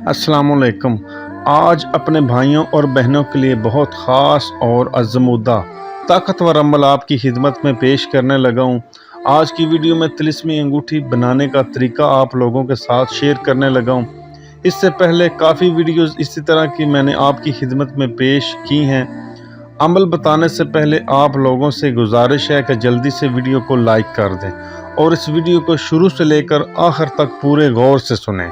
अस्सलाम वालेकुम। आज अपने भाइयों और बहनों के लिए बहुत ख़ास और अज़मुद्दा ताकतवर अमल आपकी खिदमत में पेश करने लगा हूँ। आज की वीडियो में तिलिस्मी अंगूठी बनाने का तरीका आप लोगों के साथ शेयर करने लगा हूँ। इससे पहले काफ़ी वीडियोस इसी तरह की मैंने आपकी खिदमत में पेश की हैं। अमल बताने से पहले आप लोगों से गुजारिश है कि जल्दी से वीडियो को लाइक कर दें और इस वीडियो को शुरू से लेकर आखिर तक पूरे गौर से सुनें।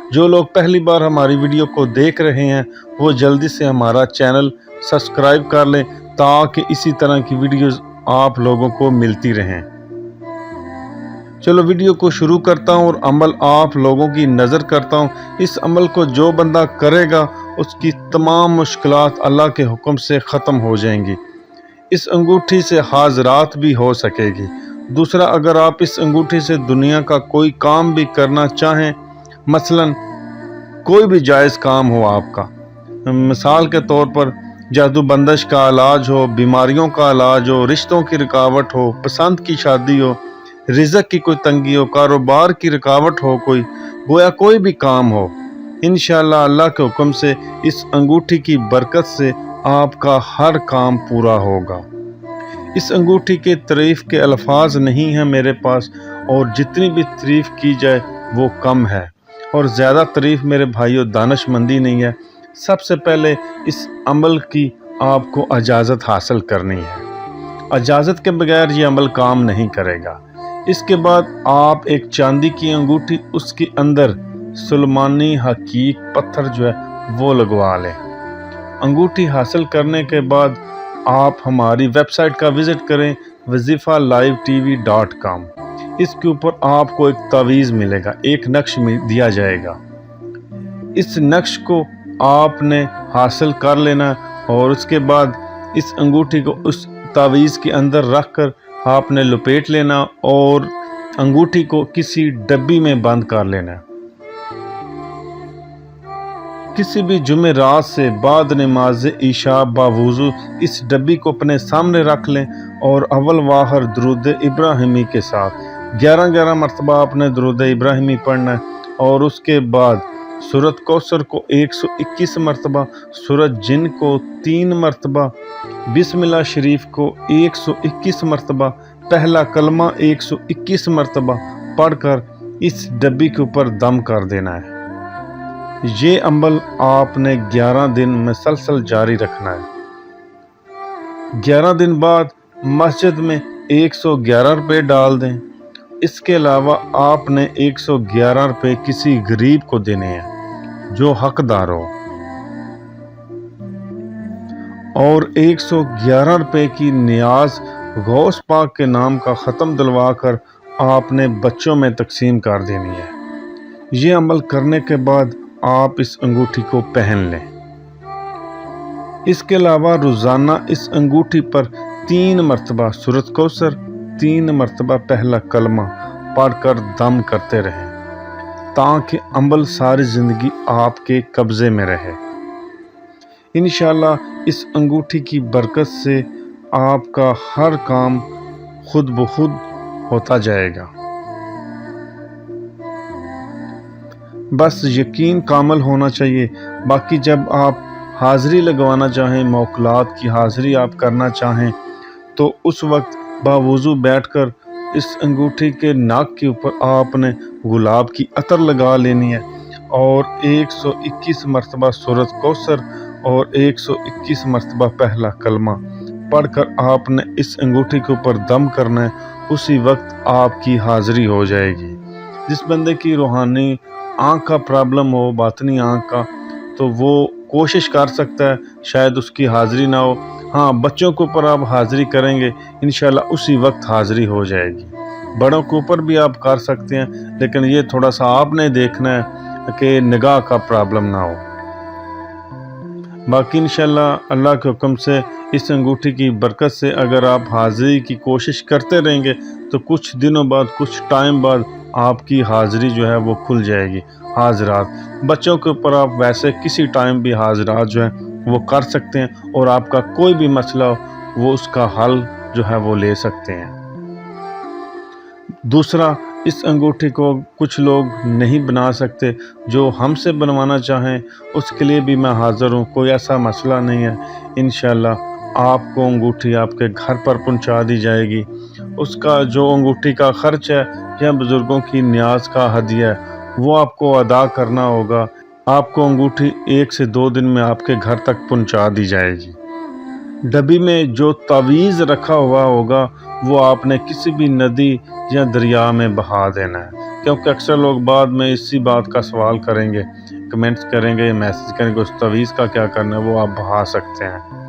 जो लोग पहली बार हमारी वीडियो को देख रहे हैं वो जल्दी से हमारा चैनल सब्सक्राइब कर लें ताकि इसी तरह की वीडियोस आप लोगों को मिलती रहें। चलो वीडियो को शुरू करता हूं और अमल आप लोगों की नज़र करता हूं। इस अमल को जो बंदा करेगा उसकी तमाम मुश्किलात अल्लाह के हुक्म से ख़त्म हो जाएंगी। इस अंगूठी से हाज़रात भी हो सकेगी। दूसरा, अगर आप इस अंगूठी से दुनिया का कोई काम भी करना चाहें, मसलन कोई भी जायज़ काम हो आपका, मिसाल के तौर पर जादू बंदिश का इलाज हो, बीमारियों का इलाज हो, रिश्तों की रुकावट हो, पसंद की शादी हो, रिज़्क़ की कोई तंगी हो, कारोबार की रुकावट हो, गोया कोई भी काम हो, इंशाअल्लाह अल्लाह के हुक्म से इस अंगूठी की बरकत से आपका हर काम पूरा होगा। इस अंगूठी के तारीफ़ के अल्फाज नहीं हैं मेरे पास, और जितनी भी तारीफ़ की जाए वो कम है, और ज़्यादा तारीफ़ मेरे भाइयों दानिशमंदी नहीं है। सबसे पहले इस अमल की आपको इजाज़त हासिल करनी है। इजाज़त के बगैर ये अमल काम नहीं करेगा। इसके बाद आप एक चांदी की अंगूठी, उसके अंदर सुलेमानी हकीक पत्थर जो है वो लगवा लें। अंगूठी हासिल करने के बाद आप हमारी वेबसाइट का विज़िट करें wazifalivetv.com। इसके ऊपर आपको एक तावीज़ मिलेगा, एक नक्श दिया जाएगा। इस नक्श को आपने हासिल कर लेना और उसके बाद इस अंगूठी को उस तावीज़ के अंदर रख कर आपने लपेट लेना और अंगूठी को किसी डब्बी में बंद कर लेना। किसी भी जुमेरात से बाद नमाज ईशा बावुज़ू इस डब्बी को अपने सामने रख लें और अव्वल वाहर दुरूद इब्राहिमी के साथ 11 मरतबा आपने दुरूद इब्राहिमी पढ़ना है, और उसके बाद सूरत कौसर को 121 मरतबा, सूरत जिन को 3 मरतबा, बिस्मिल्लाह शरीफ को 121 मरतबा, पहला कलमा 121 मरतबा पढ़कर इस डब्बी के ऊपर दम कर देना है। ये अमल आपने 11 दिन मुसलसल जारी रखना है। 11 दिन बाद मस्जिद में 111 रुपये डाल दें। इसके अलावा आपने 111 रुपये किसी गरीब को देने हैं जो हकदार हो, और 111 रुपये की नियाज गौस पाक के नाम का ख़त्म दिलवा कर आपने बच्चों में तकसीम कर देनी है। ये अमल करने के बाद आप इस अंगूठी को पहन लें। इसके अलावा रोज़ाना इस अंगूठी पर 3 मरतबा सूरत कौसर, 3 मरतबा पहला कलमा पढ़कर दम करते रहें ताकि अमल सारी ज़िंदगी आपके कब्ज़े में रहे। इंशाअल्लाह इस अंगूठी की बरकत से आपका हर काम खुद ब खुद होता जाएगा। बस यकीन कामिल होना चाहिए। बाकी जब आप हाज़री लगवाना चाहें, मौकलात की हाज़री आप करना चाहें, तो उस वक्त बावुज़ू बैठकर इस अंगूठी के नाक के ऊपर आपने गुलाब की अतर लगा लेनी है और 121 मरतबा सूरत कौसर और 121 मरतबा पहला कलमा पढ़कर आपने इस अंगूठी के ऊपर दम करना है। उसी वक्त आपकी हाज़री हो जाएगी। जिस बंदे की रूहानी आँख का प्रॉब्लम हो, बातनी आँख का, तो वो कोशिश कर सकता है, शायद उसकी हाज़री ना हो। हाँ, बच्चों के ऊपर आप हाज़री करेंगे इंशाल्लाह उसी वक्त हाज़री हो जाएगी। बड़ों के ऊपर भी आप कर सकते हैं, लेकिन ये थोड़ा सा आपने देखना है कि निगाह का प्रॉब्लम ना हो। बाकी इंशाल्लाह अल्लाह के हुक्म से इस अंगूठी की बरकत से अगर आप हाज़री की कोशिश करते रहेंगे तो कुछ दिनों बाद, कुछ टाइम बाद आपकी हाज़री जो है वो खुल जाएगी। हाज़रात बच्चों के ऊपर आप वैसे किसी टाइम भी हाज़रात जो है वो कर सकते हैं, और आपका कोई भी मसला हो वो उसका हल जो है वो ले सकते हैं। दूसरा, اس انگوٹھی کو کچھ لوگ نہیں بنا سکتے، جو ہم سے بنوانا چاہیں اس کے لیے بھی میں حاضر ہوں، کوئی ایسا مسئلہ نہیں ہے۔ انشاءاللہ آپ کو انگوٹھی آپ کے گھر پر پہنچا دی جائے گی۔ اس کا جو انگوٹھی کا خرچ ہے یا بزرگوں کی نیاز کا ہدیہ ہے وہ آپ کو ادا کرنا ہوگا۔ آپ کو انگوٹھی 1 سے 2 دن میں آپ کے گھر تک پہنچا دی جائے گی۔ ڈبی میں جو تعویذ رکھا ہوا ہوگا وہ آپ نے کسی بھی ندی یا دریا میں بہا دینا ہے، کیونکہ اکثر لوگ بعد میں اسی بات کا سوال کریں گے، کمنٹس کریں گے، میسج کریں گے اس تعویذ کا کیا کرنا ہے۔ وہ آپ بہا سکتے ہیں۔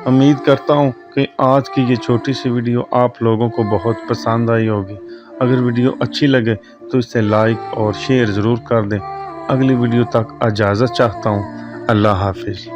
امید کرتا ہوں کہ آج کی یہ چھوٹی سی ویڈیو آپ لوگوں کو بہت پسند آئی ہوگی۔ اگر ویڈیو اچھی لگے تو اسے لائک اور شیئر ضرور کر دیں۔ اگلی ویڈیو تک اجازت چاہتا ہوں۔ اللہ حافظ۔